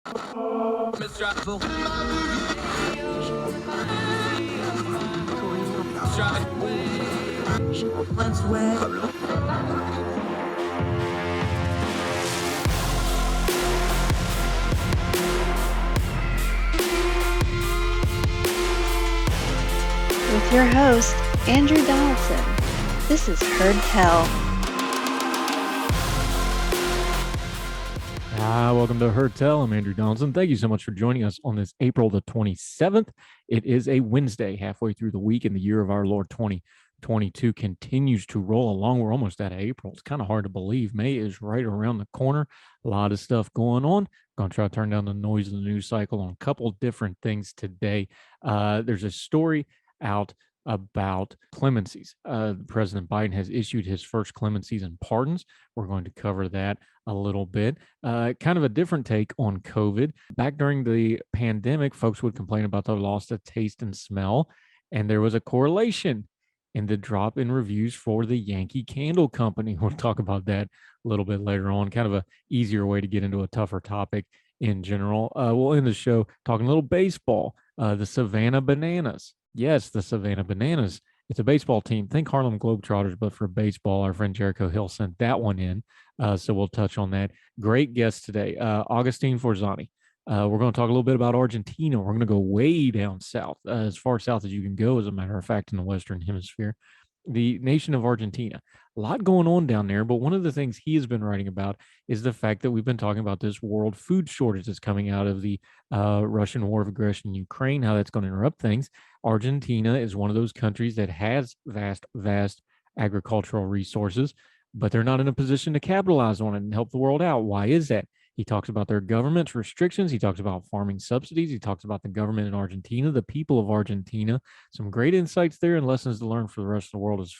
With your host, Andrew Donaldson. This is Heard Tell. Welcome to Heard Tell. I'm Andrew Donaldson. Thank you so much for joining us on this April the 27th. It is a Wednesday, halfway through the week, and the year of our Lord 2022 continues to roll along. We're almost out of April. It's kind of hard to believe. May is right around the corner. A lot of stuff going on. I'm going to try to turn down the noise of the news cycle on a couple different things today. There's a story out about clemencies. President Biden has issued his first clemencies and pardons. We're going to cover that a little bit. Kind of a different take on COVID. Back during the pandemic, folks would complain about the loss of taste and smell, and there was a correlation in the drop in reviews for the Yankee Candle Company. We'll talk about that a little bit later on. Kind of a easier way to get into a tougher topic in general. We'll end the show talking a little baseball. The Savannah Bananas. Yes, the Savannah Bananas. It's a baseball team. Think Harlem Globetrotters, but for baseball. Our friend Jericho Hill sent that one in. So we'll touch on that. Great guest today, Agustin Forzani. We're going to talk a little bit about Argentina. We're going to go way down south, as far south as you can go, as a matter of fact, in the Western Hemisphere. The nation of Argentina. A lot going on down there, but one of the things he has been writing about is the fact that we've been talking about this world food shortage that's coming out of the Russian war of aggression in Ukraine, how that's going to interrupt things. Argentina is one of those countries that has vast agricultural resources, but they're not in a position to capitalize on it and help the world out. Why is that? He talks about their government's restrictions. He talks about farming subsidies. He talks about the government in Argentina, the people of Argentina. Some great insights there and lessons to learn for the rest of the world as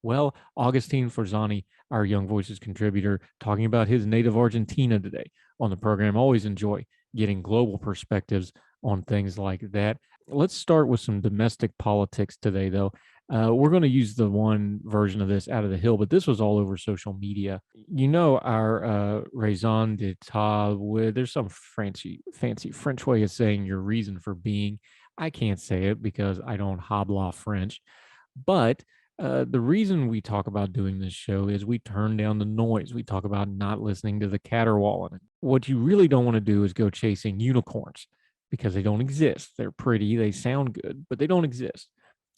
well. Agustin Forzani, our Young Voices contributor, talking about his native Argentina today on the program. Always enjoy getting global perspectives on things like that. Let's start with some domestic politics today, though. We're going to use the one version of this out of the Hill, but this was all over social media. You know, our raison d'etre, there's some fancy French way of saying your reason for being. I can't say it because I don't habla French, but the reason we talk about doing this show is we turn down the noise. We talk about not listening to the caterwauling. What you really don't want to do is go chasing unicorns because they don't exist. They're pretty, they sound good, but they don't exist.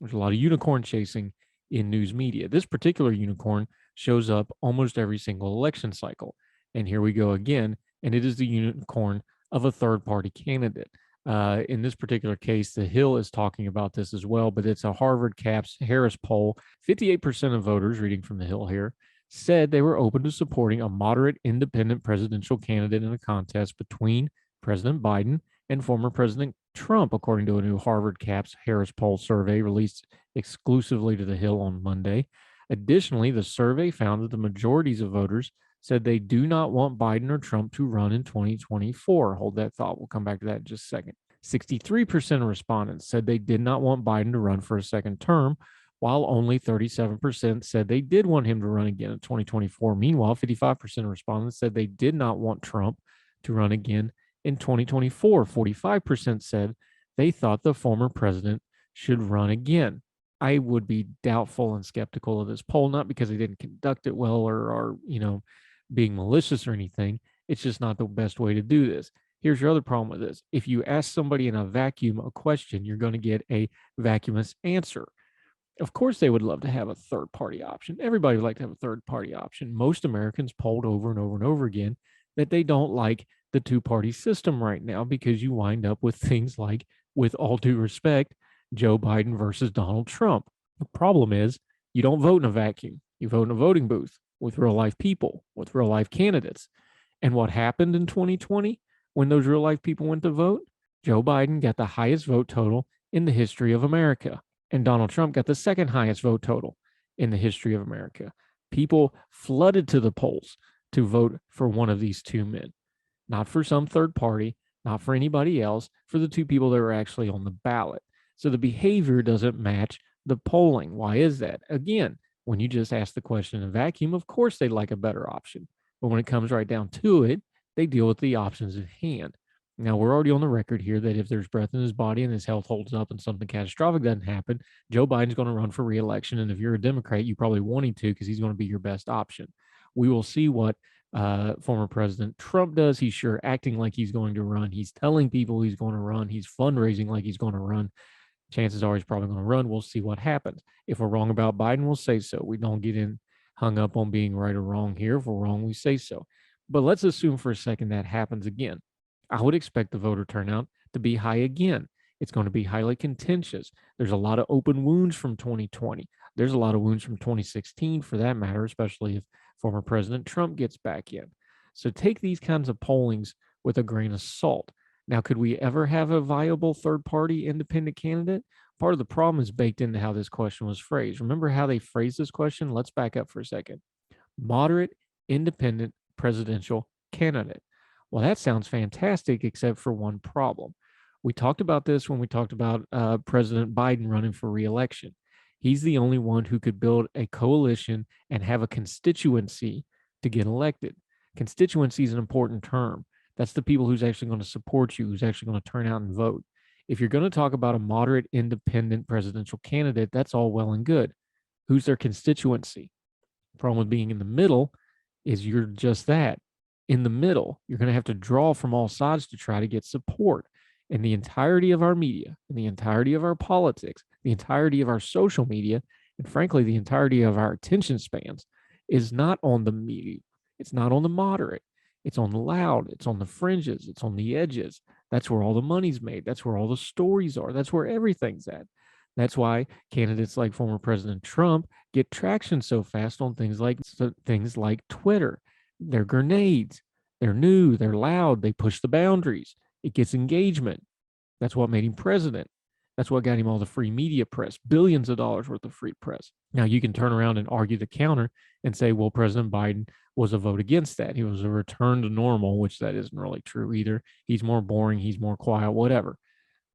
There's a lot of unicorn chasing in news media. This particular unicorn shows up almost every single election cycle. And here we go again. And it is the unicorn of a third-party candidate. In this particular case, the Hill is talking about this as well, but it's a Harvard Caps Harris poll. 58% of voters, reading from the Hill here, said they were open to supporting a moderate independent presidential candidate in a contest between President Biden and former President Trump, according to a new Harvard Caps Harris poll survey released exclusively to the Hill on Monday. Additionally, the survey found that the majorities of voters said they do not want Biden or Trump to run in 2024. Hold that thought. We'll come back to that in just a second. 63% of respondents said they did not want Biden to run for a second term, while only 37% said they did want him to run again in 2024. Meanwhile, 55% of respondents said they did not want Trump to run again in 2024. 45% said they thought the former president should run again. I would be doubtful and skeptical of this poll, not because they didn't conduct it well or being malicious or anything. It's just not the best way to do this. Here's your other problem with this. If you ask somebody in a vacuum a question, you're going to get a vacuumous answer. Of course, they would love to have a third-party option. Everybody would like to have a third-party option. Most Americans polled over and over and over again that they don't like the two-party system right now because you wind up with things like, with all due respect, Joe Biden versus Donald Trump. The problem is you don't vote in a vacuum. You vote in a voting booth with real-life people, with real-life candidates. And what happened in 2020 when those real-life people went to vote? Joe Biden got the highest vote total in the history of America, and Donald Trump got the second highest vote total in the history of America. People flooded to the polls to vote for one of these two men, not for some third party, not for anybody else, for the two people that were actually on the ballot. So the behavior doesn't match the polling. Why is that? Again, when you just ask the question in a vacuum, of course they like a better option. But when it comes right down to it, they deal with the options at hand. Now, we're already on the record here that if there's breath in his body and his health holds up and something catastrophic doesn't happen, Joe Biden's going to run for reelection. And if you're a Democrat, you probably want him to because he's going to be your best option. We will see what former President Trump does. He's sure acting like he's going to run. He's telling people he's going to run. He's fundraising like he's going to run. Chances are he's probably going to run. We'll see what happens. If we're wrong about Biden, we'll say so. We don't get hung up on being right or wrong here. If we're wrong, we say so. But let's assume for a second that happens again. I would expect the voter turnout to be high again. It's going to be highly contentious. There's a lot of open wounds from 2020. There's a lot of wounds from 2016 for that matter, especially if former President Trump gets back in. So take these kinds of pollings with a grain of salt. Now, could we ever have a viable third party independent candidate? Part of the problem is baked into how this question was phrased. Remember how they phrased this question? Let's back up for a second. Moderate, independent presidential candidate. Well, that sounds fantastic, except for one problem. We talked about this when we talked about President Biden running for reelection. He's the only one who could build a coalition and have a constituency to get elected. Constituency is an important term. That's the people who's actually going to support you, who's actually going to turn out and vote. If you're going to talk about a moderate, independent presidential candidate, that's all well and good. Who's their constituency? Problem with being in the middle is you're just that. In the middle, you're going to have to draw from all sides to try to get support. And the entirety of our media, and the entirety of our politics, the entirety of our social media, and frankly, the entirety of our attention spans is not on the media. It's not on the moderate. It's on the loud. It's on the fringes. It's on the edges. That's where all the money's made. That's where all the stories are. That's where everything's at. That's why candidates like former President Trump get traction so fast on things like Twitter. They're grenades. They're new. They're loud. They push the boundaries. It gets engagement. That's what made him president. That's what got him all the free media press, billions of dollars worth of free press. Now, you can turn around and argue the counter and say, well, President Biden was a vote against that. He was a return to normal, which that isn't really true either. He's more boring. He's more quiet, whatever.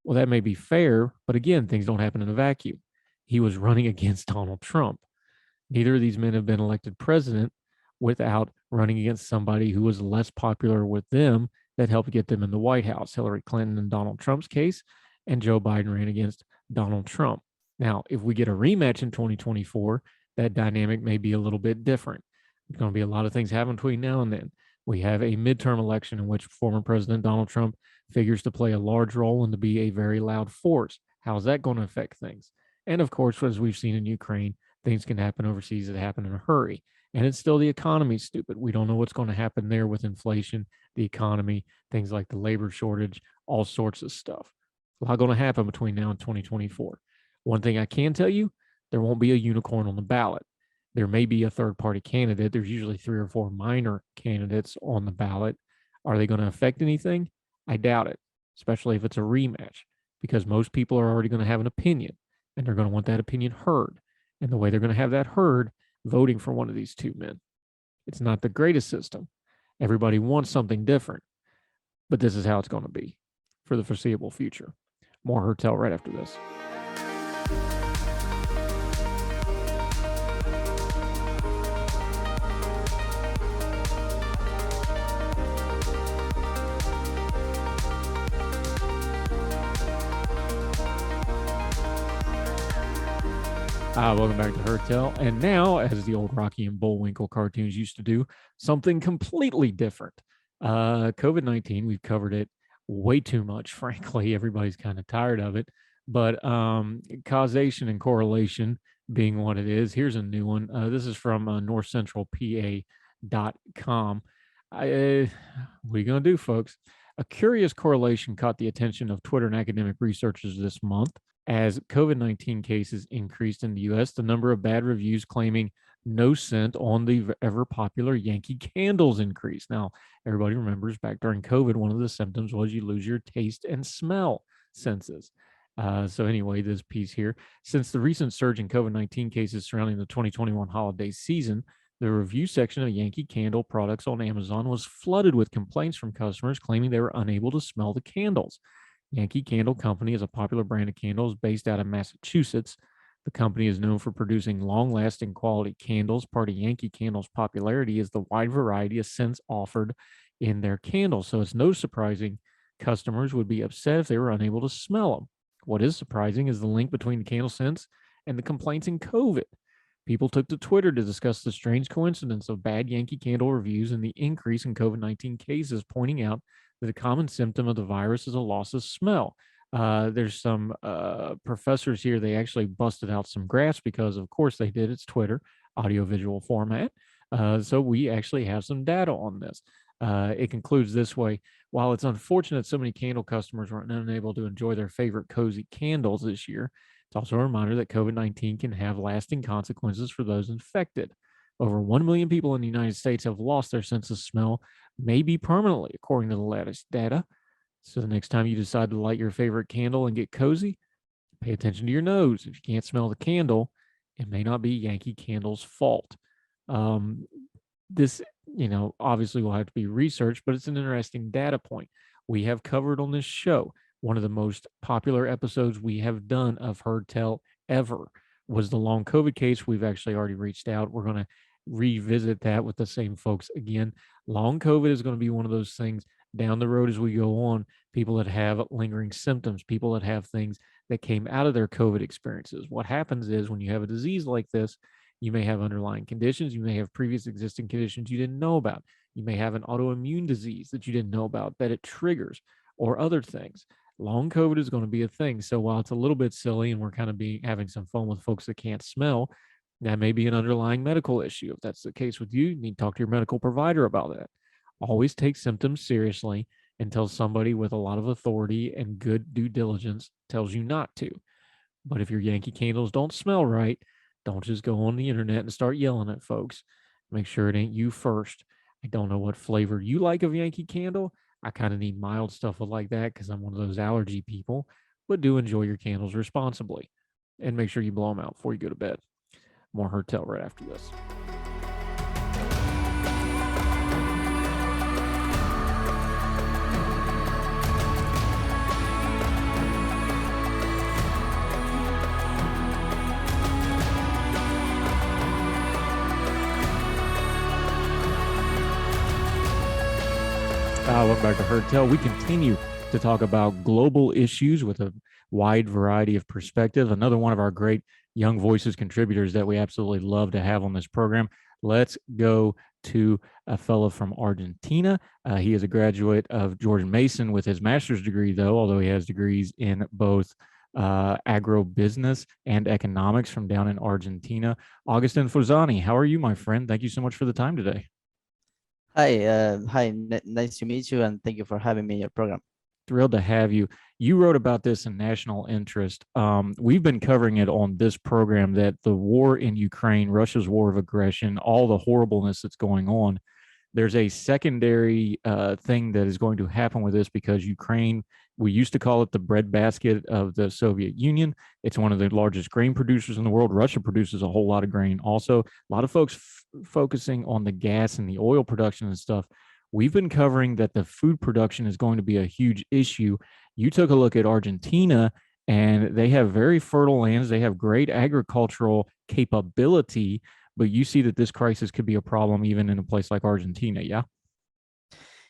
Well, that may be fair, but again, things don't happen in a vacuum. He was running against Donald Trump. Neither of these men have been elected president without running against somebody who was less popular with them that helped get them in the White House. Hillary Clinton in Donald Trump's case, and Joe Biden ran against Donald Trump. Now, if we get a rematch in 2024, that dynamic may be a little bit different. There's going to be a lot of things happen between now and then. We have a midterm election in which former President Donald Trump figures to play a large role and to be a very loud force. How's that going to affect things? And of course, as we've seen in Ukraine, things can happen overseas that happen in a hurry. And it's still the economy, stupid. We don't know what's going to happen there with inflation, the economy, things like the labor shortage, all sorts of stuff. A lot going to happen between now and 2024. One thing I can tell you, there won't be a unicorn on the ballot. There may be a third-party candidate. There's usually 3 or 4 minor candidates on the ballot. Are they going to affect anything? I doubt it, especially if it's a rematch, because most people are already going to have an opinion, and they're going to want that opinion heard. And the way they're going to have that heard, voting for one of these two men. It's not the greatest system. Everybody wants something different, but this is how it's going to be for the foreseeable future. More Heard Tell right after this. Welcome back to Heard Tell. And now, as the old Rocky and Bullwinkle cartoons used to do, something completely different. COVID-19, we've covered it way too much, frankly. Everybody's kind of tired of it. But causation and correlation being what it is, here's a new one. This is from northcentralpa.com. What are you going to do, folks? A curious correlation caught the attention of Twitter and academic researchers this month. As COVID-19 cases increased in the U.S., the number of bad reviews claiming no scent on the ever popular Yankee candles increased. Now, everybody remembers back during COVID, one of the symptoms was you lose your taste and smell senses. So anyway, this piece here, since the recent surge in COVID-19 cases surrounding the 2021 holiday season, the review section of Yankee Candle products on Amazon was flooded with complaints from customers claiming they were unable to smell the candles. Yankee Candle Company is a popular brand of candles based out of Massachusetts. The company is known for producing long-lasting quality candles. Part of Yankee Candle's popularity is the wide variety of scents offered in their candles. So it's no surprising Customers would be upset if they were unable to smell them. What is surprising is the link between the candle scents and the complaints in COVID. People took to Twitter to discuss the strange coincidence of bad Yankee Candle reviews and the increase in COVID-19 cases, pointing out that a common symptom of the virus is a loss of smell. There's some professors here, they actually busted out some graphs because, of course, they did. It's Twitter, audio-visual format. So we actually have some data on this. It concludes this way. While it's unfortunate so many candle customers were unable to enjoy their favorite cozy candles this year, it's also a reminder that COVID-19 can have lasting consequences for those infected. Over 1 million people in the United States have lost their sense of smell, maybe permanently, according to the latest data. So the next time you decide to light your favorite candle and get cozy, pay attention to your nose. If you can't smell the candle, it may not be Yankee Candle's fault. This, obviously will have to be researched, but it's an interesting data point. We have covered on this show. One of the most popular episodes we have done of Heard Tell ever was the long COVID case. We've actually already reached out. We're going to revisit that with the same folks again. Long COVID is going to be one of those things down the road as we go on. People that have lingering symptoms, people that have things that came out of their COVID experiences. What happens is when you have a disease like this, you may have underlying conditions. You may have previous existing conditions you didn't know about. You may have an autoimmune disease that you didn't know about that it triggers, or other things. Long COVID is going to be a thing. So while it's a little bit silly and we're kind of having some fun with folks that can't smell, that may be an underlying medical issue. If that's the case with you, you need to talk to your medical provider about that. Always take symptoms seriously until somebody with a lot of authority and good due diligence tells you not to. But if your Yankee candles don't smell right, don't just go on the internet and start yelling at folks. Make sure it ain't you first. I don't know what flavor you like of Yankee Candle. I kind of need mild stuff like that because I'm one of those allergy people, but do enjoy your candles responsibly and make sure you blow them out before you go to bed. More Heard Tell right after this. Welcome back to Heard Tell. We continue to talk about global issues with a wide variety of perspective. Another one of our great Young Voices contributors that we absolutely love to have on this program. Let's go to a fellow from Argentina. He is a graduate of George Mason with his master's degree, though, although he has degrees in both agrobusiness and economics from down in Argentina. Agustin Forzani, how are you, my friend? Thank you so much for the time today. Hi, nice to meet you, and thank you for having me in your program. Thrilled to have you. You wrote about this in National Interest. We've been covering it on this program, that the war in Ukraine, Russia's war of aggression, all the horribleness that's going on, there's a secondary thing that is going to happen with this because Ukraine, we used to call it the breadbasket of the Soviet Union. It's one of the largest grain producers in the world. Russia produces a whole lot of grain also. A lot of folks focusing on the gas and the oil production and stuff. We've been covering that the food production is going to be a huge issue. You took a look at Argentina, and they have very fertile lands. They have great agricultural capability, but you see that this crisis could be a problem even in a place like Argentina, yeah?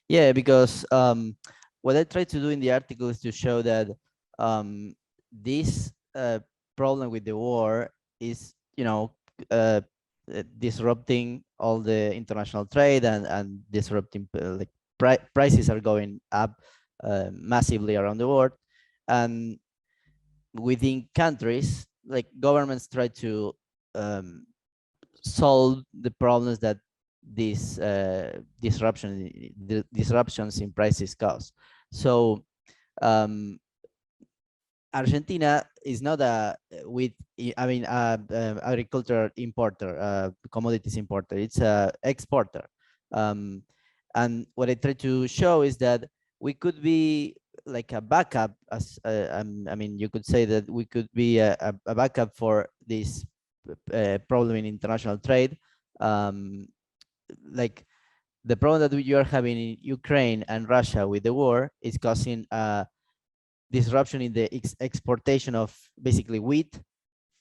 Yeah, because what I tried to do in the article is to show that this problem with the war is, disrupting all the international trade and disrupting like prices are going up massively around the world, and within countries, like governments try to solve the problems that these disruptions in prices cause. So Argentina is not a agricultural importer, commodities importer. It's a exporter. And what I try to show is that we could be like a backup, as you could say that we could be a backup for this problem in international trade. Like the problem that you are having in Ukraine and Russia with the war is causing a disruption in the exportation of basically wheat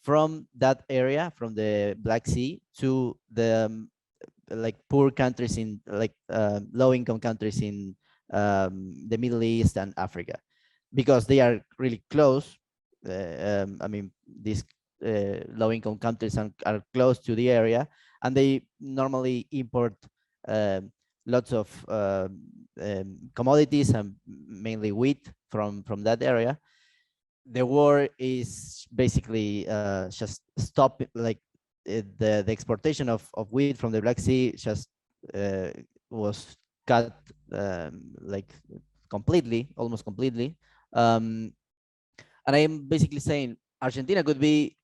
from that area, from the Black Sea, to the like poor countries in like low-income countries in the Middle East and Africa, because they are really close. I mean, these low-income countries are close to the area, and they normally import um, lots of commodities and mainly wheat from that area. The war is basically just stop, like the exportation of wheat from the Black Sea just uh, was cut, like completely, almost completely. Um, and I am basically saying Argentina could be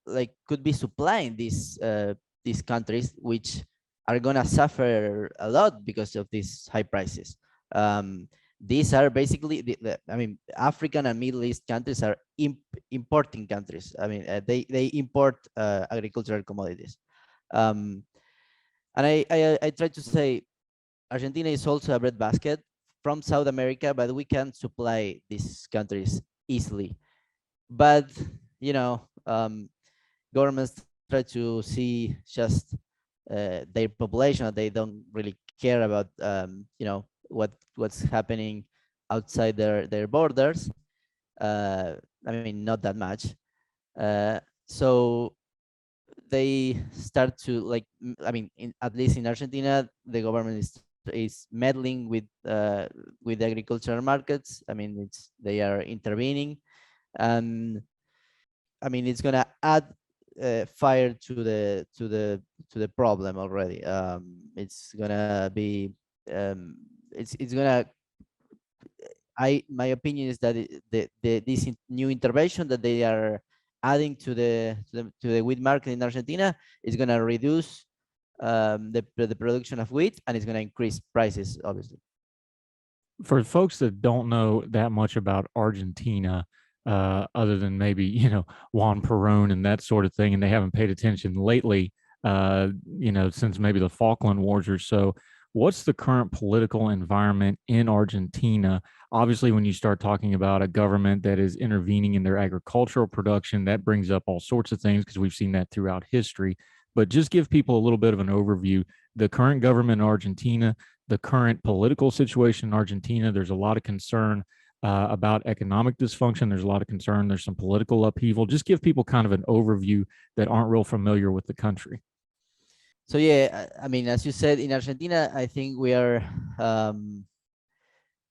supplying these countries, which are gonna suffer a lot because of these high prices. These are basically I mean, African and Middle East countries are importing countries. I mean, they import agricultural commodities. Um, and I try to say Argentina is also a breadbasket from South America, but we can supply these countries easily. But you know, governments try to see just their population. They don't really care about what's happening outside their borders. I mean, not that much. So they start to I mean, at least in Argentina, the government is meddling with the agricultural markets. I mean, they are intervening, and I mean, it's gonna add fire to the problem already. It's gonna be it's gonna. My opinion is that this new intervention that they are adding to the wheat market in Argentina is gonna reduce the production of wheat, and it's gonna increase prices, obviously. For folks that don't know that much about Argentina, other than maybe Juan Perón and that sort of thing, and they haven't paid attention lately, since maybe the Falkland Wars or so. What's the current political environment in Argentina? Obviously, when you start talking about a government that is intervening in their agricultural production, that brings up all sorts of things because we've seen that throughout history. But just give people a little bit of an overview. The current government in Argentina, the current political situation in Argentina. There's a lot of concern about economic dysfunction. There's a lot of concern. There's some political upheaval. Just give people kind of an overview that aren't real familiar with the country. So yeah, I mean, as you said, in Argentina, I think we are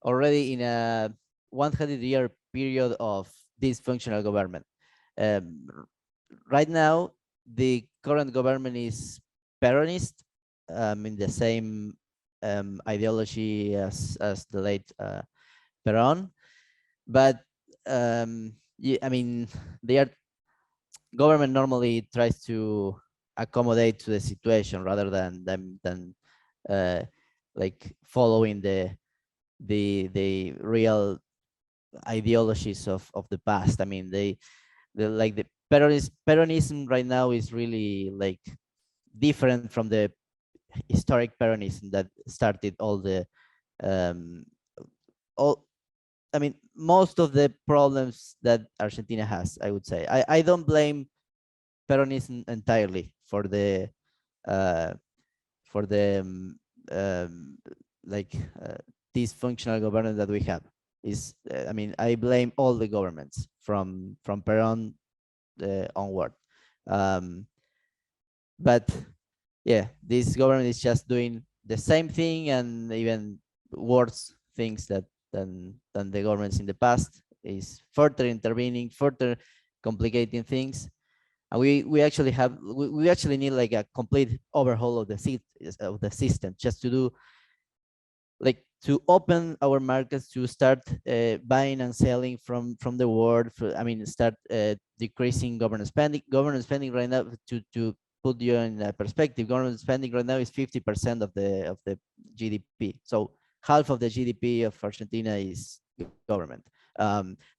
already in a 100-year period of dysfunctional government. Um, right now, the current government is Peronist, in the same ideology as the late Peron, but yeah, I mean, they are government normally tries to accommodate to the situation rather than uh, like following the real ideologies of the past. I mean, the Peronism right now is really like different from the historic Peronism that started um, all. I mean, most of the problems that Argentina has, I would say. I don't blame Peronism entirely uh, for the like dysfunctional governance that we have. Is I mean, I blame all the governments from Peron onward. Um, but yeah, this government is just doing the same thing and even worse things than the governments in the past. Is further intervening, further complicating things, and we actually we actually need like a complete overhaul of the system just to do like to open our markets to start buying and selling from the world. I mean, start decreasing government spending. Government spending right now, to put you in a perspective, government spending right now is 50% of the GDP. So half of the GDP of Argentina is government.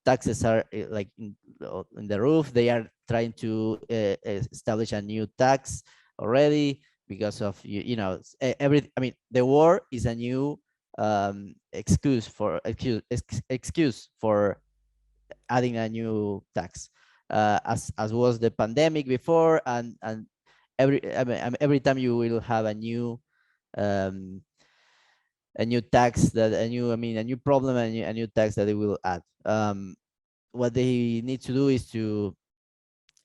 Taxes are in the roof. They are trying to establish a new tax already because of every. I mean, the war is a new excuse for adding a new tax, as was the pandemic before, and every time you will have a new um, a new tax that a new problem, and a new tax that they will add. What they need to do is to,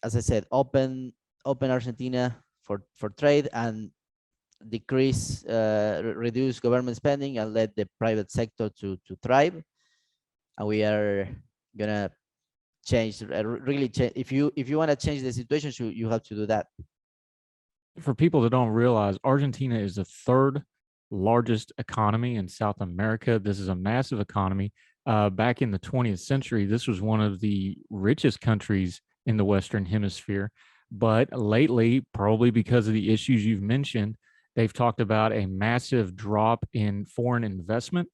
as I said, open Argentina for trade, and decrease, reduce government spending, and let the private sector to thrive. And we are gonna change, really change. If you want to change the situation, you have to do that. For people that don't realize, Argentina is the third largest economy in South America. This is a massive economy. Back in the 20th century, this was one of the richest countries in the Western Hemisphere. But lately, probably because of the issues you've mentioned, they've talked about a massive drop in foreign investment.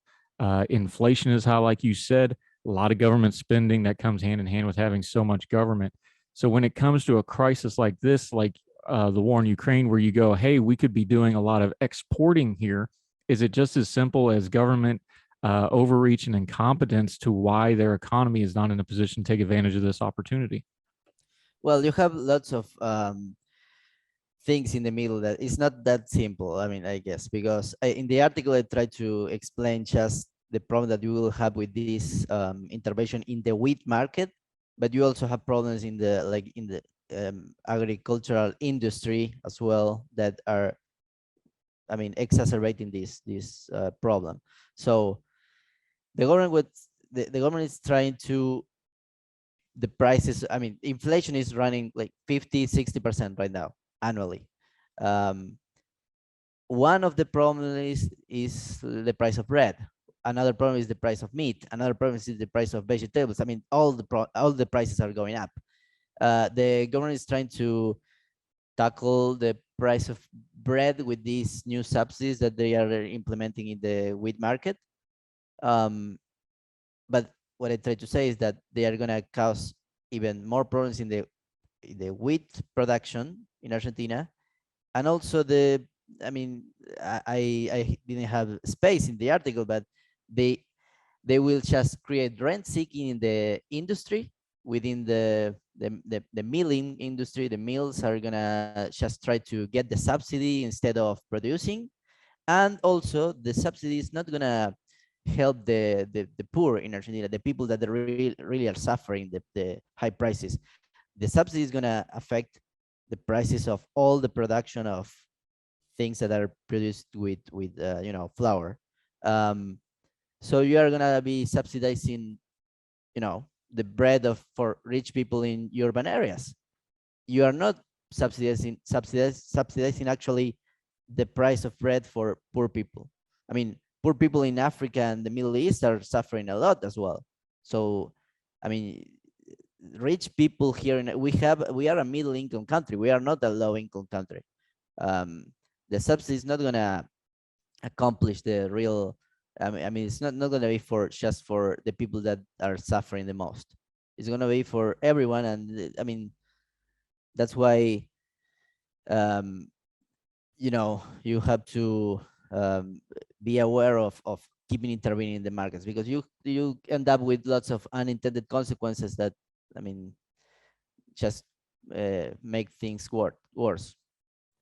Inflation is high, like you said, a lot of government spending that comes hand in hand with having so much government. So when it comes to a crisis like this, like the war in Ukraine, where you go, hey, we could be doing a lot of exporting here. Is it just as simple as government overreach and incompetence to why their economy is not in a position to take advantage of this opportunity? Well, you have lots of things in the middle that it's not that simple. I guess, because in the article I tried to explain just the problem that you will have with this intervention in the wheat market, but you also have problems in the agricultural industry as well that are, exacerbating this problem. So the government would the government is trying to, the prices, inflation is running like 50-60% right now annually. um, One of the problems is the price of bread. Another problem is the price of meat. Another problem is the price of vegetables. All the prices are going up. The government is trying to tackle the price of bread with these new subsidies that they are implementing in the wheat market. But what I try to say is that they are going to cause even more problems in the wheat production in Argentina. And also I didn't have space in the article, but they they will just create rent seeking in the industry, within the milling industry. The mills are gonna just try to get the subsidy instead of producing. And also the subsidy is not gonna help the poor in Argentina, the people that really are suffering the high prices. The subsidy is gonna affect the prices of all the production of things that are produced with flour. Um, so you are gonna be subsidizing, the bread of for rich people in urban areas. You are not subsidizing actually the price of bread for poor people. Poor people in Africa and the Middle East are suffering a lot as well. So, I mean, rich people here we are a middle income country. We are not a low income country. Um, the subsidy is not gonna accomplish the real. It's not gonna be for just for the people that are suffering the most. It's gonna be for everyone, and that's why um, you have to be aware of keeping intervening in the markets, because you end up with lots of unintended consequences that I mean just make things worse.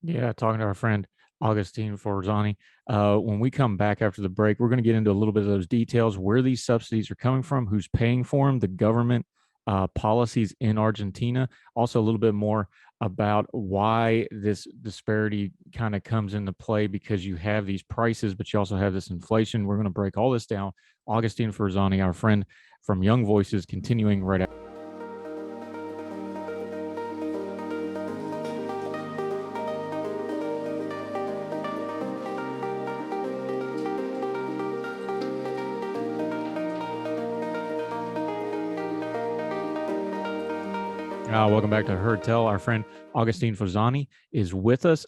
Yeah, talking to our friend Augustin Forzani. When we come back after the break, we're going to get into a little bit of those details, where these subsidies are coming from, who's paying for them, the government policies in Argentina. Also, a little bit more about why this disparity kind of comes into play, because you have these prices, but you also have this inflation. We're going to break all this down. Augustin Forzani, our friend from Young Voices, continuing right after. Welcome back to Heard Tell. Our friend Agustin Forzani is with us.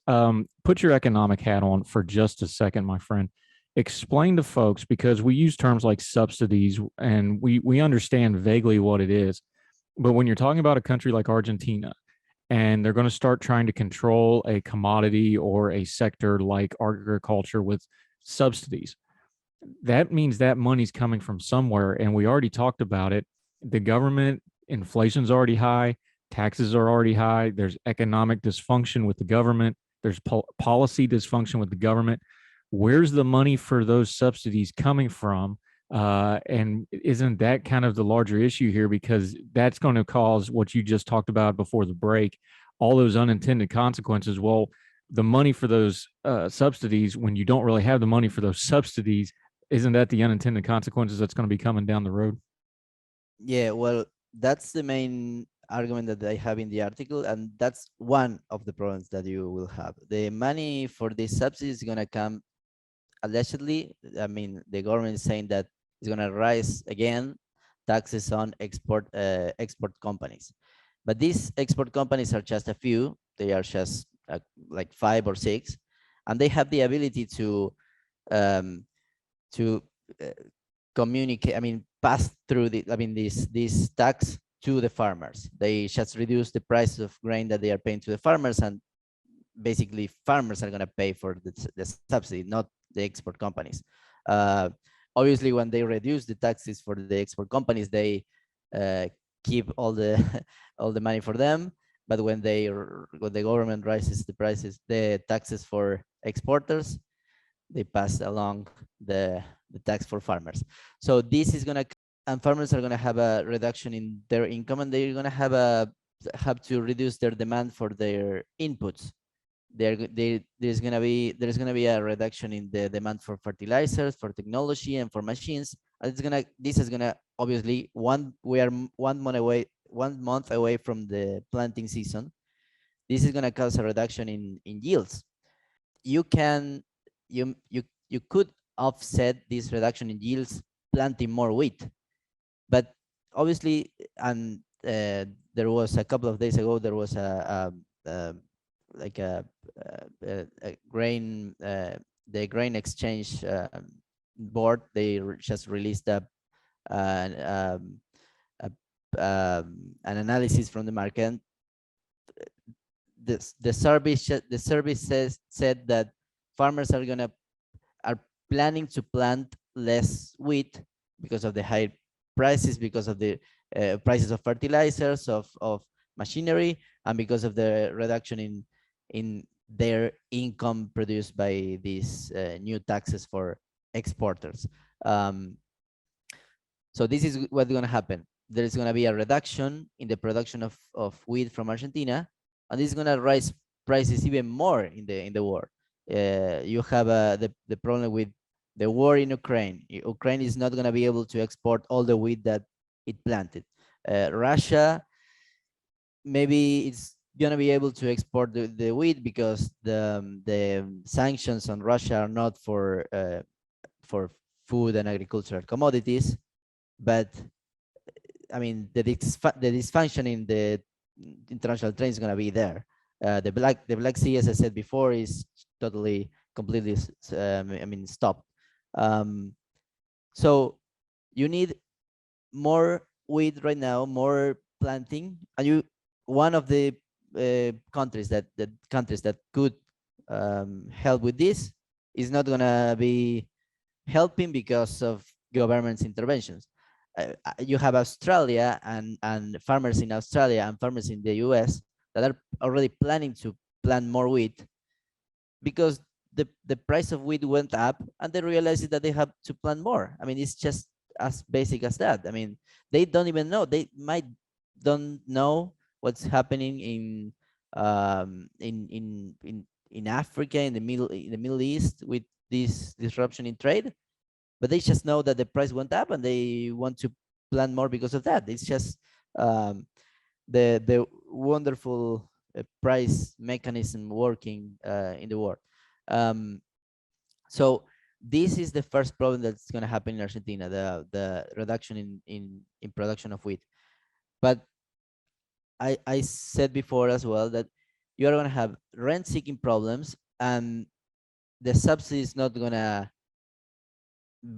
Put your economic hat on for just a second, my friend. Explain to folks, because we use terms like subsidies and we understand vaguely what it is. But when you're talking about a country like Argentina, and they're going to start trying to control a commodity or a sector like agriculture with subsidies, that means that money's coming from somewhere. And we already talked about it. The government, inflation's already high, taxes are already high. There's economic dysfunction with the government. There's policy dysfunction with the government. where's the money for those subsidies coming from? And isn't that kind of the larger issue here? Because that's going to cause what you just talked about before the break, all those unintended consequences. Well, the money for those subsidies, when you don't really have the money for those subsidies, isn't that the unintended consequences that's going to be coming down the road? Yeah, well, that's the main argument that I have in the article, and that's one of the problems that you will have. The money for these subsidies is going to come allegedly. I mean, the government is saying that it's going to rise again taxes on export companies, but these export companies are just a few. They are just like 5 or 6, and they have the ability um, to uh, communicate, I mean, pass through this tax to the farmers. They just reduce the price of grain that they are paying to the farmers, and basically farmers are going to pay for the subsidy, not the export companies. Uh, Obviously, when they reduce the taxes for the export companies, they uh, keep all the all the money for them. But when the government raises the taxes for exporters, they pass along the tax for farmers. So this is gonna, and farmers are gonna have a reduction in their income, and they're gonna have to reduce their demand for their inputs. There's gonna be a reduction in the demand for fertilizers, for technology, and for machines. And this is gonna obviously, we are 1 month away from the planting season. This is gonna cause a reduction in yields. You can you could offset this reduction in yields planting more wheat, but obviously, and there was a couple of days ago, there was a like a grain the grain exchange board. They just released an um, an analysis from the market. The survey said that farmers are planning to plant less wheat because of the high prices, because of the prices of fertilizers, of machinery, and because of the reduction in their income produced by these new taxes for exporters. So this is what's going to happen. There's going to be a reduction in the production of wheat from Argentina, and this is going to raise prices even more in the war. You have the problem with the war in Ukraine. Ukraine is not going to be able to export all the wheat that it planted. Russia, maybe it's going to be able to export the wheat because the sanctions on Russia are not for food and agricultural commodities, but I mean, the dysfunction in the international trade is going to be there. The Black Sea, as I said before, is totally, completely, I mean, stopped. So you need more wheat right now, more planting, and one of the countries that could help with this is not going to be helping because of government's interventions. You have Australia and farmers in Australia and farmers in the US that are already planning to plant more wheat because the price of wheat went up, and they realized that they have to plant more. I mean, it's just as basic as that. I mean, they don't even know. They might don't know what's happening in Africa, in the Middle East, with this disruption in trade, but they just know that the price went up and they want to plant more because of that. It's just the wonderful price mechanism working in the world. So this is the first problem that's going to happen in Argentina, the reduction in production of wheat. But I said before as well that you are going to have rent-seeking problems, and the subsidy is not going to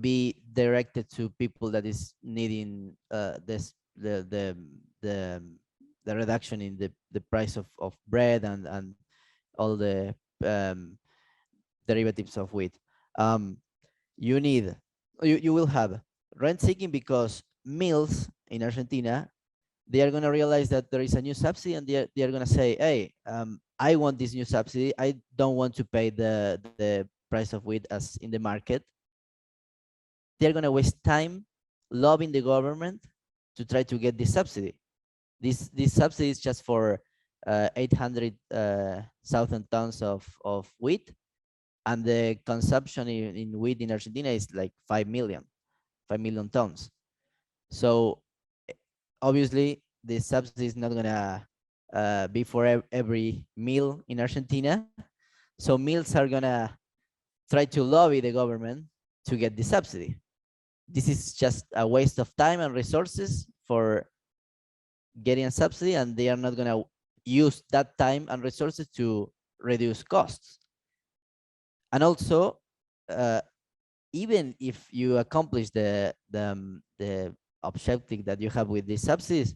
be directed to people that is needing the reduction in the price of bread and all the derivatives of wheat. You need you will have rent seeking because mills in Argentina, they are going to realize that there is a new subsidy, and they are going to say, hey, I want this new subsidy. I don't want to pay the price of wheat as in the market, they're going to waste time lobbying the government to try to get this subsidy. This subsidy is just for 800,000 tons of wheat, and the consumption in wheat in Argentina is like 5 million tons. So obviously the subsidy is not gonna be for every meal in Argentina. So mills are gonna try to lobby the government to get the subsidy. This is just a waste of time and resources for getting a subsidy, and they are not gonna use that time and resources to reduce costs. And also, uh, even if you accomplish the objective that you have with these subsidies,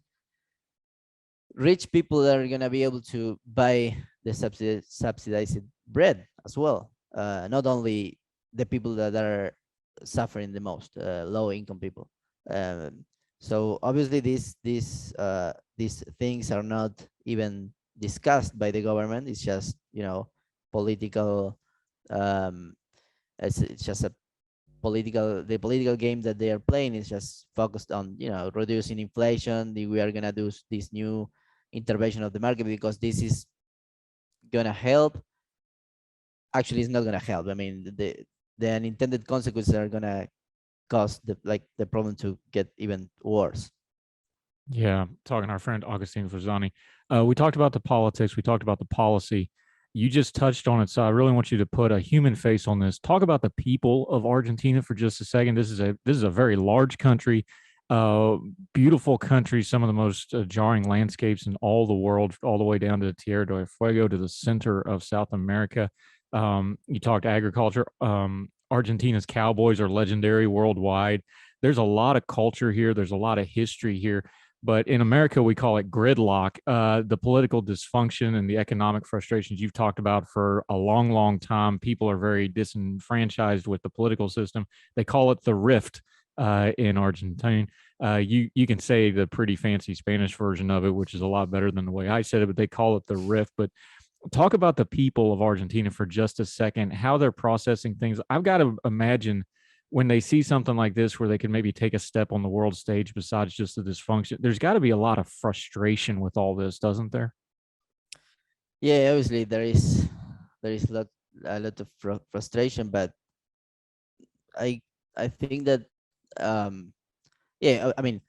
rich people are going to be able to buy the subsidized bread as well. Not only the people that are suffering the most, low income people. So obviously these things are not even discussed by the government. It's just, you know, political. Um, it's just a the political game that they are playing is just focused on, you know, reducing inflation. We are gonna do this new intervention of the market because this is gonna help. Actually, it's not gonna help. I mean, the unintended consequences are gonna cause the problem to get even worse. Yeah, talking to our friend Agustin Forzani. We talked about the politics, we talked about the policy. You just touched on it, so I really want you to put a human face on this. Talk about the people of Argentina for just a second. This is a very large country, uh, beautiful country, some of the most jarring landscapes in all the world, all the way down to Tierra del Fuego to the center of South America. You talked agriculture. Argentina's cowboys are legendary worldwide. There's a lot of culture here. There's a lot of history here, but in America, we call it gridlock. The political dysfunction and the economic frustrations you've talked about for a long, long time. People are very disenfranchised with the political system. They call it the rift in Argentine. You can say the pretty fancy Spanish version of it, which is a lot better than the way I said it, but they call it the rift. But talk about the people of Argentina for just a second, how they're processing things. I've got to imagine when they see something like this where they can maybe take a step on the world stage besides just the dysfunction, there's got to be a lot of frustration with all this, doesn't there? Yeah, obviously there is a lot of frustration, but I I think that yeah, I mean,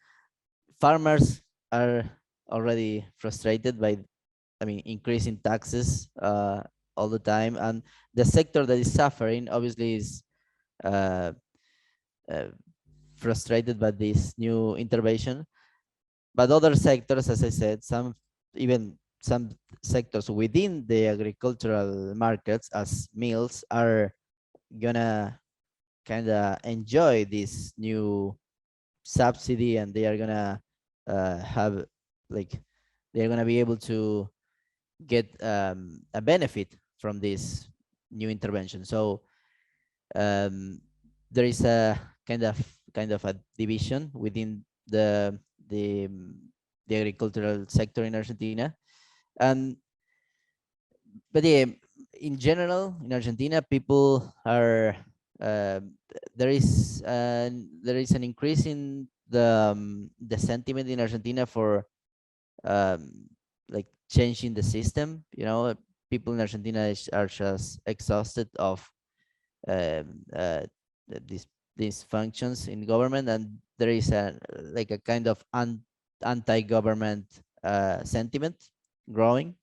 farmers are already frustrated by, I mean, increasing taxes all the time, and the sector that is suffering obviously is uh, uh, frustrated by this new intervention. But other sectors, as I said, even some sectors within the agricultural markets, as mills, are gonna kind of enjoy this new subsidy, and they are gonna have, like, they're gonna be able to get a benefit from this new intervention. So um, there is a kind of a division within the the agricultural sector in Argentina, and but yeah, in general in Argentina, people are uh, there is an increase in the sentiment in Argentina for um, like changing the system. You know, people in Argentina are just exhausted of um, uh, these functions in government, and there is a like a kind of anti-government sentiment growing.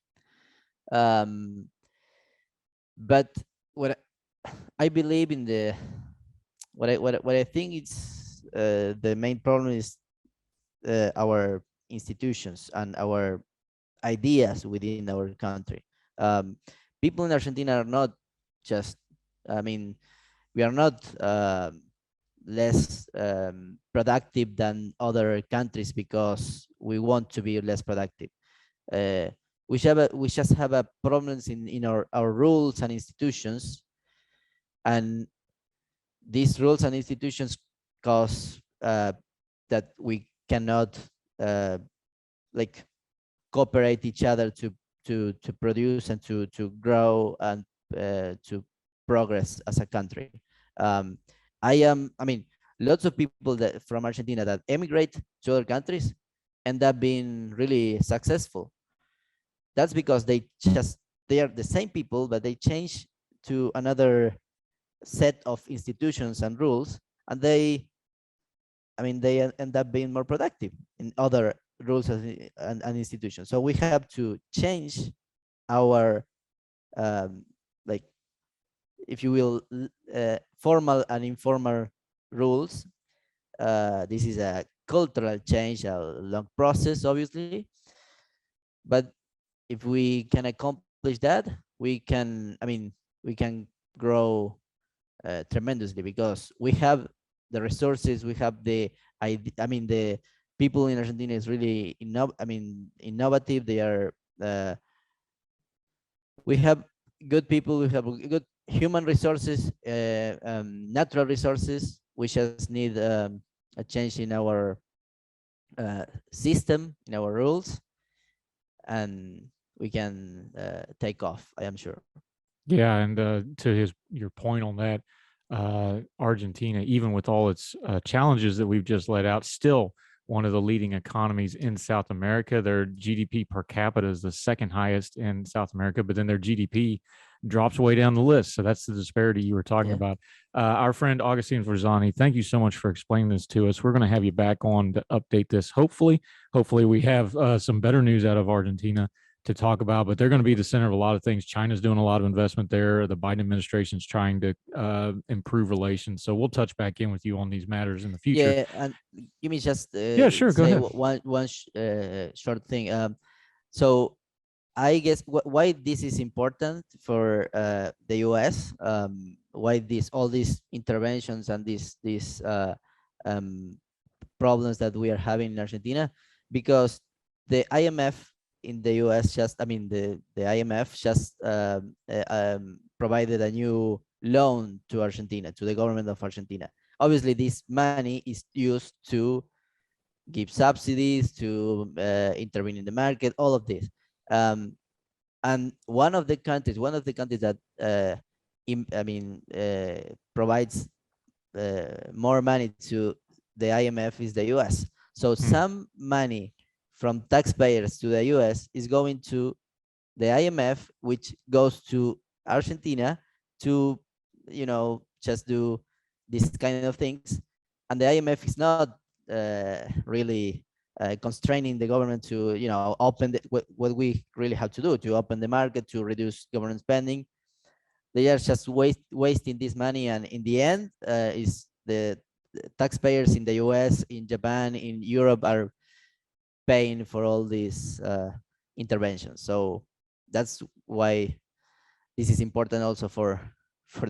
Um, but what I believe in the what I think it's the main problem is our institutions and our ideas within our country. Um, People in Argentina are not just, I mean, we are not less productive than other countries because we want to be less productive. Uh, we just have a problems in our rules and institutions, and these rules and institutions cause that we cannot like cooperate each other to produce and to grow and to progress as a country. Um, I mean, lots of people that from Argentina that emigrate to other countries end up being really successful. That's because they are the same people, but they change to another set of institutions and rules, and they end up being more productive in other rules and institutions. So we have to change our um, like, if you will, formal and informal rules. This is a cultural change, a long process, obviously, but if we can accomplish that, we can grow tremendously, because we have the resources, we have the people in Argentina is really innovative. They are we have good people, we have good human resources, natural resources. We just need a change in our system, in our rules, and we can take off, I am sure. Yeah, and to your point on that, Argentina, even with all its challenges that we've just laid out, still one of the leading economies in South America. Their GDP per capita is the second highest in South America, but then their GDP drops way down the list. So that's the disparity you were talking Yeah. about. Our friend Agustin Forzani, thank you so much for explaining this to us. We're going to have you back on to update this. Hopefully we have some better news out of Argentina to talk about, but they're going to be the center of a lot of things. China's doing a lot of investment there. The Biden administration is trying to improve relations. So we'll touch back in with you on these matters in the future. Yeah, and give me just Yeah, sure. Go say ahead. one short thing. So I guess why this is important for the U.S. Why all these interventions and these um, problems that we are having in Argentina, because the IMF in the US the IMF just provided a new loan to Argentina, to the government of Argentina. Obviously, this money is used to give subsidies, to intervene in the market, all of this. And one of the countries that provides more money to the IMF is the US. So some money from taxpayers to the US is going to the IMF, which goes to Argentina to, just do these kind of things. And the IMF is not really constraining the government to, open what we really have to do, to open the market, to reduce government spending. They are just wasting this money, and in the end, is the taxpayers in the US, in Japan, in Europe are paying for all these interventions. So that's why this is important also for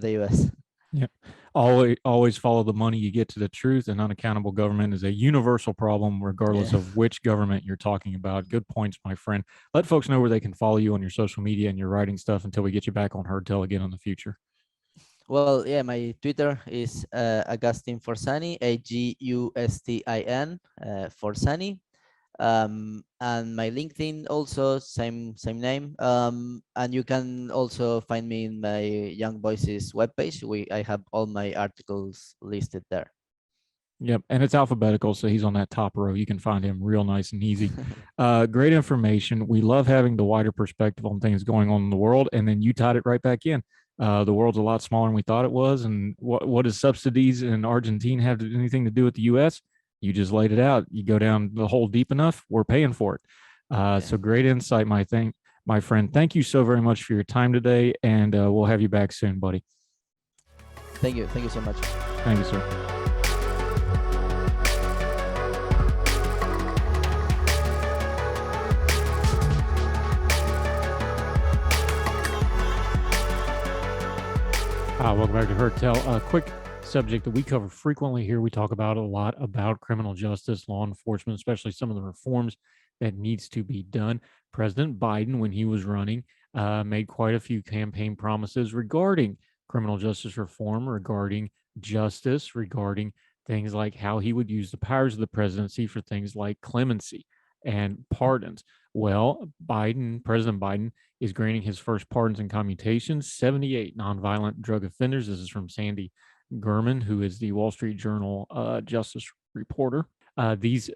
the US. Yeah. Always follow the money, you get to the truth, and unaccountable government is a universal problem, regardless Yeah. of which government you're talking about. Good points, my friend. Let folks know where they can follow you on your social media and your writing stuff until we get you back on Heard Tell again in the future. Well, yeah, my Twitter is Agustin Forzani, Agustin Forzani. And my LinkedIn also same name. And you can also find me in my Young Voices webpage. I have all my articles listed there. Yep, and it's alphabetical, so he's on that top row. You can find him real nice and easy. Great information. We love having the wider perspective on things going on in the world, and then you tied it right back in. The world's a lot smaller than we thought it was, and what does subsidies in Argentina have anything to do with the U.S.? You just laid it out. You go down the hole deep enough, we're paying for it. So great insight, my friend. Thank you so very much for your time today, and we'll have you back soon, buddy. Thank you so much. Thank you, sir. Welcome back to Heard Tell. A quick subject that we cover frequently here. We talk about a lot about criminal justice, law enforcement, especially some of the reforms that needs to be done. President Biden, when he was running, made quite a few campaign promises regarding criminal justice reform, regarding justice, regarding things like how he would use the powers of the presidency for things like clemency. and pardons. Well, President Biden, is granting his first pardons and commutations, 78 nonviolent drug offenders. This is from Sandy Gurman, who is the Wall Street Journal justice reporter. These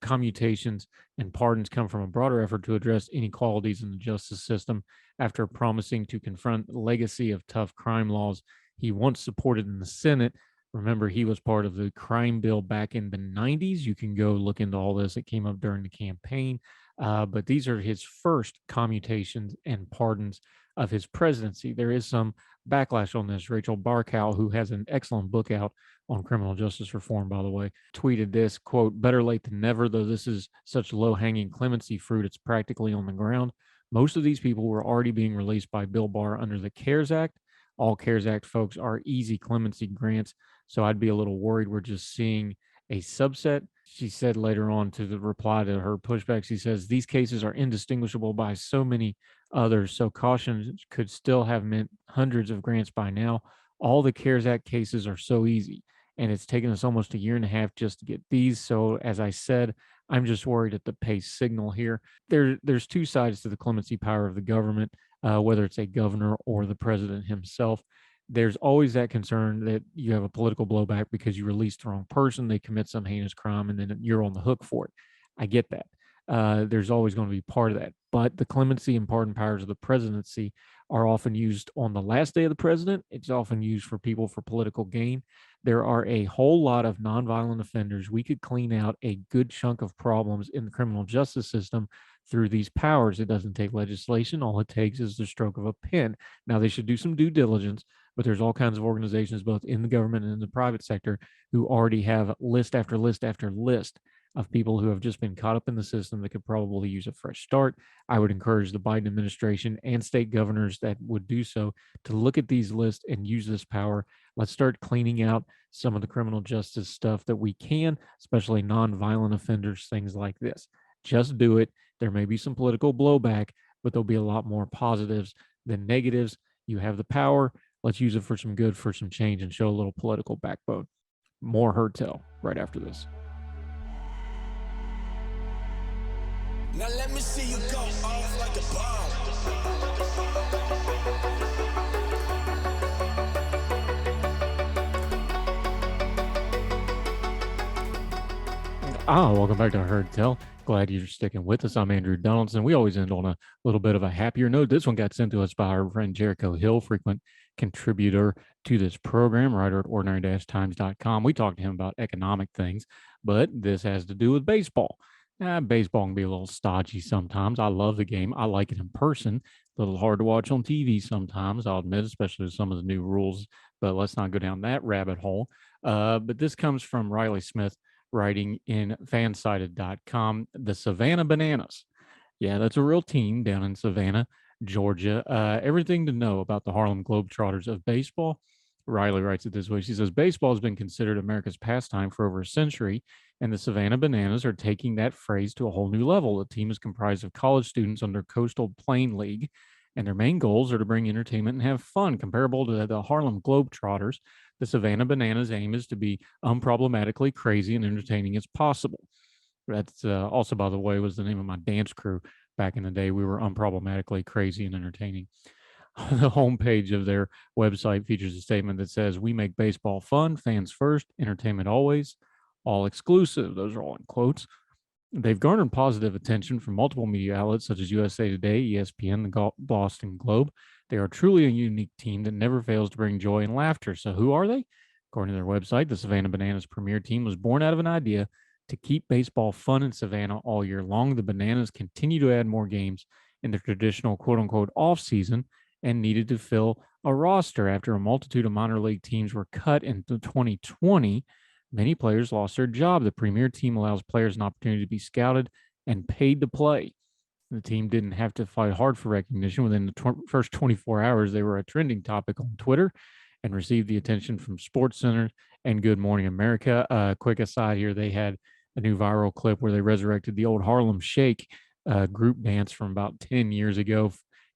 commutations and pardons come from a broader effort to address inequalities in the justice system after promising to confront the legacy of tough crime laws he once supported in the Senate. Remember, he was part of the crime bill back in the 90s. You can go look into all this. It came up during the campaign. But these are his first commutations and pardons of his presidency. There is some backlash on this. Rachel Barkow, who has an excellent book out on criminal justice reform, by the way, tweeted this, quote, "Better late than never, though this is such low-hanging clemency fruit, it's practically on the ground. Most of these people were already being released by Bill Barr under the CARES Act. All CARES Act folks are easy clemency grants, so I'd be a little worried we're just seeing a subset." She said later on to the reply to her pushback, she says, "These cases are indistinguishable by so many others, so caution could still have meant hundreds of grants by now. All the CARES Act cases are so easy, and it's taken us almost a year and a half just to get these. So as I said, I'm just worried at the pace signal here." There's two sides to the clemency power of the government, whether it's a governor or the president himself. There's always that concern that you have a political blowback because you released the wrong person, they commit some heinous crime, and then you're on the hook for it. I get that. There's always going to be part of that. But the clemency and pardon powers of the presidency are often used on the last day of the president. It's often used for people for political gain. There are a whole lot of nonviolent offenders. We could clean out a good chunk of problems in the criminal justice system through these powers. It doesn't take legislation. All it takes is the stroke of a pen. Now, they should do some due diligence, but there's all kinds of organizations, both in the government and in the private sector, who already have list after list after list of people who have just been caught up in the system that could probably use a fresh start. I would encourage the Biden administration and state governors that would do so to look at these lists and use this power. Let's start cleaning out some of the criminal justice stuff that we can, especially nonviolent offenders, things like this. Just do it. There may be some political blowback, but there'll be a lot more positives than negatives. You have the power. Let's use it for some good, for some change, and show a little political backbone. More Heard Tell right after this. Now let me see you go off like a bomb. Welcome back to Heard Tell. Glad you're sticking with us. I'm Andrew Donaldson. We always end on a little bit of a happier note. This one got sent to us by our friend Jericho Hill, frequent contributor to this program, writer at ordinary-times.com. We talked to him about economic things, but this has to do with baseball. Baseball can be a little stodgy sometimes. I love the game. I like it in person. A little hard to watch on TV sometimes, I'll admit, especially with some of the new rules, but let's not go down that rabbit hole. But this comes from Riley Smith, writing in fansided.com, the Savannah Bananas. Yeah, that's a real team down in Savannah, Georgia. Everything to know about the Harlem Globetrotters of baseball. Riley writes it this way. She says, baseball has been considered America's pastime for over a century, and the Savannah Bananas are taking that phrase to a whole new level. The team is comprised of college students under Coastal Plain League, and their main goals are to bring entertainment and have fun. Comparable to the Harlem Globetrotters, the Savannah Bananas' aim is to be unproblematically crazy and entertaining as possible. That's also, by the way, was the name of my dance crew back in the day. We were unproblematically crazy and entertaining. The homepage of their website features a statement that says, "We make baseball fun, fans first, entertainment always, all exclusive." Those are all in quotes. They've garnered positive attention from multiple media outlets such as USA Today, ESPN, the Boston Globe. They are truly a unique team that never fails to bring joy and laughter. So who are they? According to their website, the Savannah Bananas premier team was born out of an idea to keep baseball fun in Savannah all year long. The Bananas continue to add more games in the traditional quote-unquote off-season and needed to fill a roster after a multitude of minor league teams were cut in 2020. Many players lost their job. The premier team allows players an opportunity to be scouted and paid to play. The team didn't have to fight hard for recognition. Within the first 24 hours, they were a trending topic on Twitter and received the attention from SportsCenter and Good Morning America. Quick aside here, they had a new viral clip where they resurrected the old Harlem Shake group dance from about 10 years ago,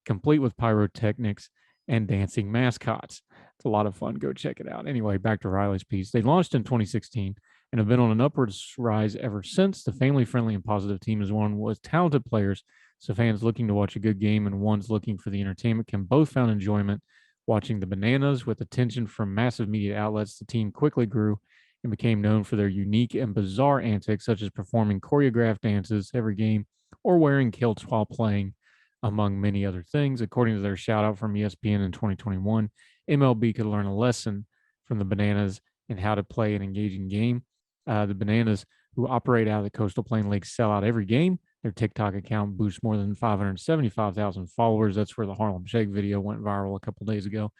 complete with pyrotechnics and dancing mascots. It's a lot of fun. Go check it out. Anyway, back to Riley's piece. They launched in 2016 and have been on an upwards rise ever since. The family-friendly and positive team is one with talented players, so fans looking to watch a good game and ones looking for the entertainment can both find enjoyment watching the Bananas. With attention from massive media outlets, the team quickly grew and became known for their unique and bizarre antics, such as performing choreographed dances every game or wearing kilts while playing, among many other things. According to their shout out from ESPN in 2021, MLB could learn a lesson from the Bananas in how to play an engaging game. The Bananas, who operate out of the Coastal Plain League, sell out every game. Their TikTok account boasts more than 575,000 followers. That's where the Harlem Shake video went viral a couple days ago.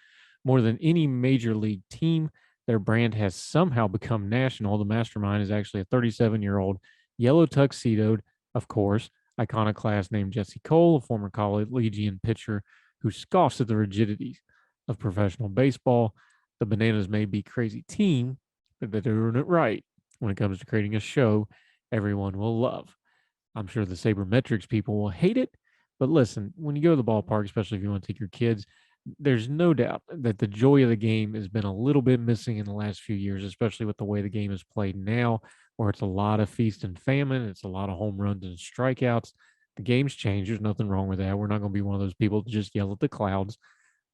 More than any major league team, their brand has somehow become national. The mastermind is actually a 37-year-old yellow tuxedoed, of course, iconoclast named Jesse Cole, a former collegiate pitcher who scoffs at the rigidities of professional baseball. The Bananas may be a crazy team, but they're doing it right when it comes to creating a show everyone will love. I'm sure the sabermetrics people will hate it, but listen, when you go to the ballpark, especially if you want to take your kids, there's no doubt that the joy of the game has been a little bit missing in the last few years, especially with the way the game is played now, where it's a lot of feast and famine. It's a lot of home runs and strikeouts. The game's changed. There's nothing wrong with that. We're not going to be one of those people to just yell at the clouds,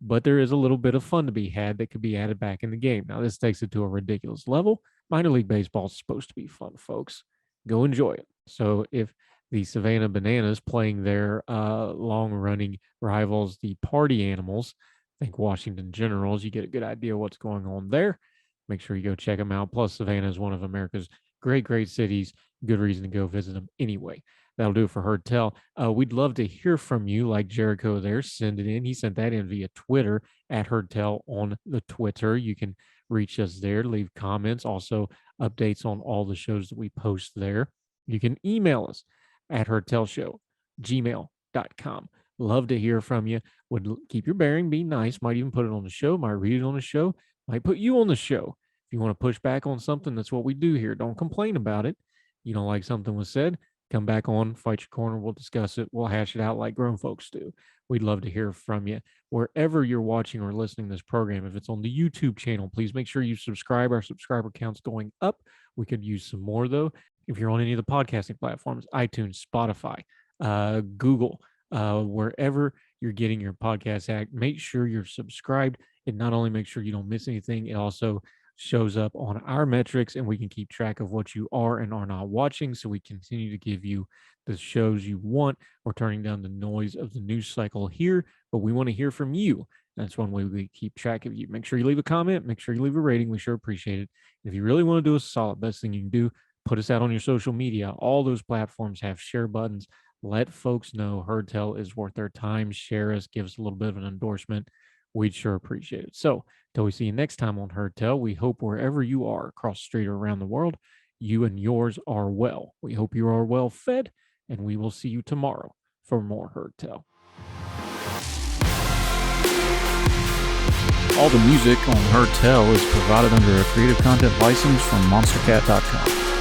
but there is a little bit of fun to be had that could be added back in the game. Now, this takes it to a ridiculous level. Minor league baseball is supposed to be fun, folks. Go enjoy it. So if the Savannah Bananas playing their long-running rivals, the Party Animals, think Washington Generals, you get a good idea what's going on there. Make sure you go check them out. Plus, Savannah is one of America's great cities. Good reason to go visit them anyway. That'll do it for Heard Tell. We'd love to hear from you, like Jericho there. Send it in. He sent that in via Twitter at Heard Tell on the Twitter. You can reach us there, leave comments, also updates on all the shows that we post there. You can email us at heardtellshow@gmail.com. Love to hear from you. Would keep your bearing, be nice, might even put it on the show, might read it on the show, might put you on the show. If you want to push back on something, that's what we do here. Don't complain about it. You don't like something was said, come back on, fight your corner. We'll discuss it. We'll hash it out like grown folks do. We'd love to hear from you. Wherever you're watching or listening to this program, if it's on the YouTube channel, please make sure you subscribe. Our subscriber count's going up. We could use some more, though. If you're on any of the podcasting platforms, iTunes, Spotify, Google, wherever you're getting your podcast, make sure you're subscribed. It not only makes sure you don't miss anything, it also shows up on our metrics, and we can keep track of what you are and are not watching, so we continue to give you the shows you want. We're turning down the noise of the news cycle here, but we want to hear from you. That's one way we keep track of you. Make sure you leave a comment. Make sure you leave a rating. We sure appreciate it. If you really want to do us a solid, best thing you can do, put us out on your social media. All those platforms have share buttons. Let folks know Heard Tell is worth their time. Share us, give us a little bit of an endorsement. We'd sure appreciate it. So until we see you next time on Heard Tell, we hope wherever you are across the street or around the world, you and yours are well. We hope you are well fed, and we will see you tomorrow for more Heard Tell. All the music on Heard Tell is provided under a Creative Content license from monstercat.com.